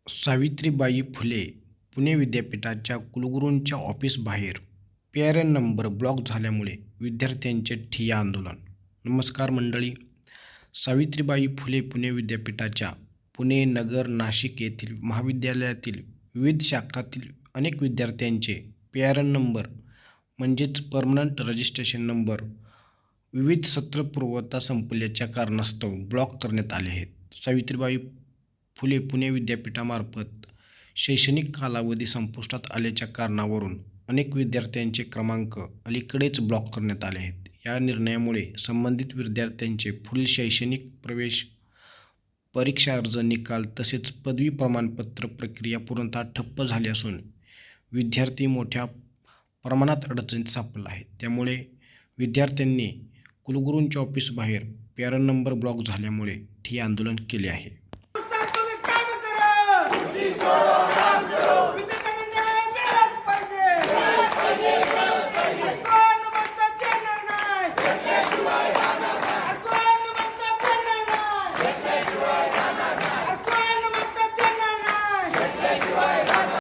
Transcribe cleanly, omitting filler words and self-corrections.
सावित्रीबाई फुले पुणे विद्यापीठाच्या कुलगुरूंच्या ऑफिसबाहेर PRN number block झाल्यामुळे विद्यार्थ्यांचे ठिय्या आंदोलन. नमस्कार मंडळी. सावित्रीबाई फुले पुणे विद्यापीठाच्या पुणे, नगर, नाशिक येथील महाविद्यालयातील विविध शाखांतील अनेक विद्यार्थ्यांचे पीआरएन नंबर म्हणजेच परमनंट रजिस्ट्रेशन नंबर विविध सत्र पुरवठा संपल्याच्या कारणास्तव ब्लॉक करण्यात आले आहेत. सावित्रीबाई फुले पुणे विद्यापीठामार्फत शैक्षणिक कालावधी संपुष्टात आल्याच्या कारणावरून अनेक विद्यार्थ्यांचे क्रमांक अलीकडेच ब्लॉक करण्यात आले आहेत. या निर्णयामुळे संबंधित विद्यार्थ्यांचे पुढील शैक्षणिक प्रवेश, परीक्षा अर्ज निकाल तसेच पदवी प्रमाणपत्र प्रक्रिया पूर्णतः ठप्प झाली असून विद्यार्थी मोठ्या प्रमाणात अडचणीत सापडला आहे. त्यामुळे विद्यार्थ्यांनी कुलगुरूंच्या ऑफिसबाहेर पीआरएन नंबर ब्लॉक झाल्यामुळे ठिय्या आंदोलन केले आहे.